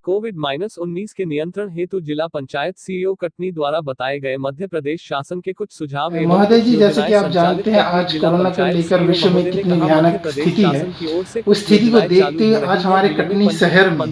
कोविड-19 के नियंत्रण हेतु जिला पंचायत सीईओ कटनी द्वारा बताए गए मध्य प्रदेश शासन के कुछ सुझाव एवं महोदय जी, जैसे कि आप योजनाएं जानते हैं आज कोरोना को लेकर विश्व में कितनी भयानक स्थिति है। उस स्थिति को देखते हुए आज हमारे कटनी शहर में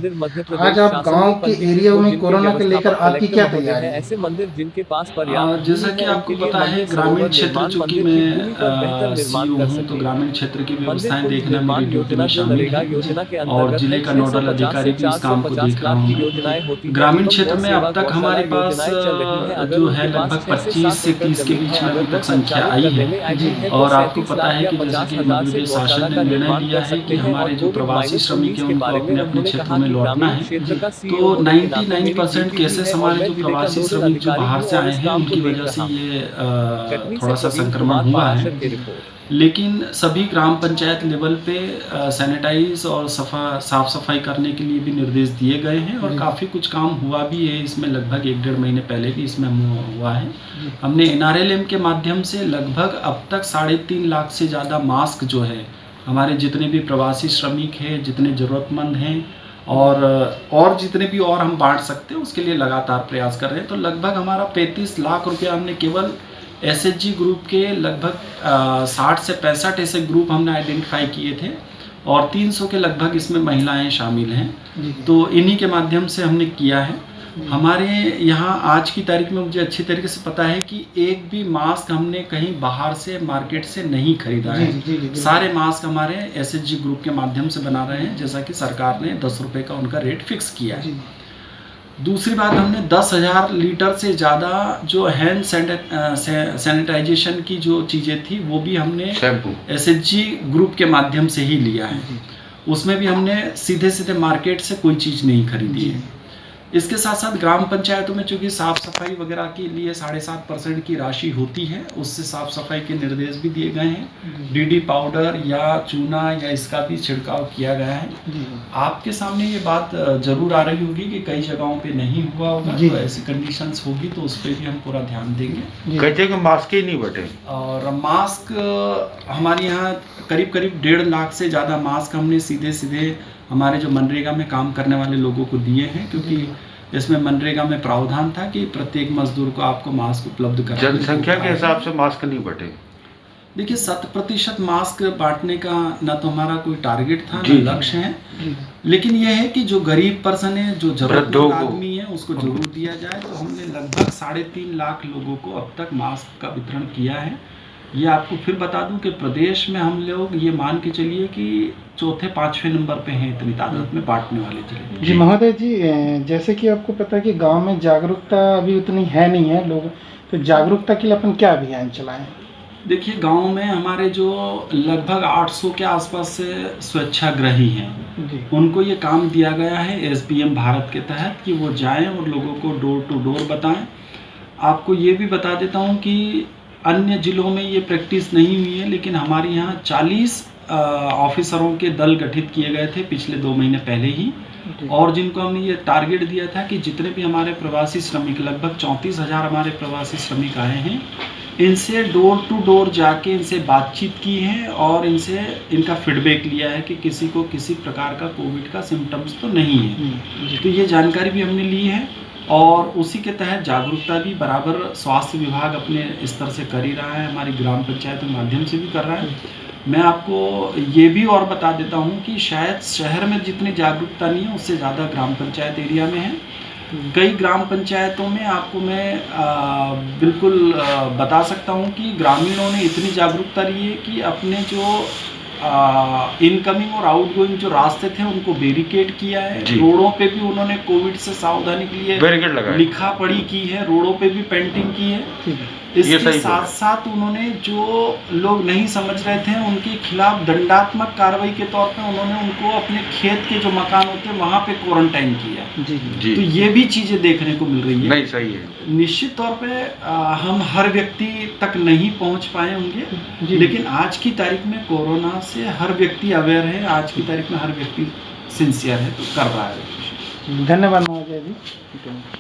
आज आप गांव के एरिया में कोरोना को लेकर आपकी क्या तैयारी है? ऐसे मंदिर जिनके पास जैसा कि आपको पता है, ग्रामीण क्षेत्र चूंकि मैं सीईओ हूं, तो ग्रामीण क्षेत्र की व्यवस्थाएं देखना मेरी ड्यूटी में शामिल है और जिले का नोडल अधिकारी भी इस काम को देख रहा हूं। ग्रामीण क्षेत्र में अब तक हमारे पास जो है लगभग 25 से 30 के बीच में अभी तक संख्या आई है। और आपको पता है कि जैसा कि मध्य प्रदेश शासन ने निर्णय लिया है कि हमारे जो प्रवासी श्रमिक हैं उनको अपने अपने क्षेत्रों में लौटना है, तो 99% केसेस हमारे जो प्रवासी श्रमिक जो बाहर से आए हैं उनकी वजह से ये थोड़ा सा संक्रमण हुआ है। लेकिन सभी ग्राम पंचायत लेवल पे सैनिटाइज और साफ सफाई करने के लिए भी निर्देश दिए गए हैं और काफ़ी कुछ काम हुआ भी है इसमें। लगभग 1-1.5 महीने पहले भी इसमें हुआ है। हमने NRLM के माध्यम से लगभग अब तक 3.5 लाख से ज़्यादा मास्क जो है हमारे जितने भी प्रवासी श्रमिक हैं, जितने ज़रूरतमंद हैं और जितने भी और हम बांट सकते हैं उसके लिए लगातार प्रयास कर रहे हैं। तो लगभग हमारा 35 लाख रुपया हमने केवल SHG ग्रुप के लगभग 60 से 65 ऐसे ग्रुप हमने आइडेंटिफाई किए थे और 300 के लगभग इसमें महिलाएं शामिल हैं। तो इन्हीं के माध्यम से हमने किया है। हमारे यहाँ आज की तारीख में मुझे अच्छी तरीके से पता है कि एक भी मास्क हमने कहीं बाहर से मार्केट से नहीं खरीदा है। सारे मास्क हमारे SHG ग्रुप के माध्यम से बना रहे हैं, जैसा कि सरकार ने 10 रुपये का उनका रेट फिक्स किया है। दूसरी बात, हमने 10,000 लीटर से ज़्यादा जो हैंड सैनिटाइजेशन की जो चीज़ें थी वो भी हमने SHG ग्रुप के माध्यम से ही लिया है। उसमें भी हमने सीधे मार्केट से कोई चीज़ नहीं खरीदी है। इसके साथ साथ ग्राम पंचायतों में चूँकि साफ़ सफाई वगैरह के लिए 7.5% की राशि होती है, उससे साफ़ सफाई के निर्देश भी दिए गए हैं। DD पाउडर या चूना या इसका भी छिड़काव किया गया है। आपके सामने ये बात जरूर आ रही होगी कि कई जगहों पे नहीं हुआ होगा, तो ऐसी कंडीशंस होगी तो उस पर भी हम पूरा ध्यान देंगे। कई जगह मास्क ही नहीं बटे और मास्क हमारे यहाँ करीब 1.5 लाख से ज़्यादा मास्क हमने सीधे हमारे जो मनरेगा में काम करने वाले लोगों को दिए हैं, क्योंकि इसमें मनरेगा में प्रावधान था कि प्रत्येक मजदूर को आपको मास्क उपलब्ध कराना। जनसंख्या के हिसाब से मास्क नहीं बटे। देखिए 100% मास्क बांटने का ना तो हमारा कोई टारगेट था ना लक्ष्य है, लेकिन यह है कि जो गरीब पर्सन है, जो जरूरतमंद आदमी है, उसको जरूर दिया जाए। तो हमने लगभग 3.5 लाख लोगों को अब तक मास्क का वितरण किया है। ये आपको फिर बता दूं कि प्रदेश में हम लोग ये मान के चलिए कि 4-5वें नंबर पे हैं इतनी तादाद में बांटने वाले जिले। जी महोदय जी, जैसे कि आपको पता है कि गांव में जागरूकता अभी उतनी है नहीं है लोग, तो जागरूकता के लिए अपन क्या अभियान चलाएं? देखिए गांव में हमारे जो लगभग 800 के आसपास से स्वच्छाग्रही हैं, उनको ये काम दिया गया है SBM भारत के तहत कि वो जाएं और लोगों को डोर टू डोर बताएं। आपको ये भी बता देता हूँ कि अन्य जिलों में ये प्रैक्टिस नहीं हुई है, लेकिन हमारे यहाँ 40 ऑफिसरों के दल गठित किए गए थे पिछले 2 महीने पहले ही, और जिनको हमने ये टारगेट दिया था कि जितने भी हमारे प्रवासी श्रमिक, लगभग 34,000 हमारे प्रवासी श्रमिक आए हैं, इनसे डोर टू डोर जाके इनसे बातचीत की है और इनसे इनका फीडबैक लिया है कि किसी को किसी प्रकार का कोविड का सिम्टम्स तो नहीं है। तो ये जानकारी भी हमने ली है और उसी के तहत जागरूकता भी बराबर स्वास्थ्य विभाग अपने स्तर से कर ही रहा है, हमारी ग्राम पंचायत के माध्यम से भी कर रहा है। मैं आपको ये भी और बता देता हूँ कि शायद शहर में जितनी जागरूकता नहीं है उससे ज़्यादा ग्राम पंचायत एरिया में है। कई ग्राम पंचायतों में आपको मैं बिल्कुल बता सकता हूँ कि ग्रामीणों ने इतनी जागरूकता ली है कि अपने जो इनकमिंग और आउटगोइंग जो रास्ते थे उनको बैरिकेड किया है। रोडों पे भी उन्होंने कोविड से सावधानी के लिए बैरिकेड लगाया, लिखा पढ़ी की है, रोडों पे भी पेंटिंग की है। इसके साथ साथ उन्होंने जो लोग नहीं समझ रहे थे उनके खिलाफ दंडात्मक कार्रवाई के तौर पे उन्होंने उनको अपने खेत के जो मकान होते हैं वहाँ पे क्वारंटाइन किया। जी। तो ये भी चीज़ें देखने को मिल रही है। नहीं, सही है। निश्चित तौर पे हम हर व्यक्ति तक नहीं पहुँच पाए होंगे, लेकिन आज की तारीख में कोरोना से हर व्यक्ति अवेयर है, आज की तारीख में हर व्यक्ति सिंसियर है, तो कर रहा है। धन्यवाद महोदय जी।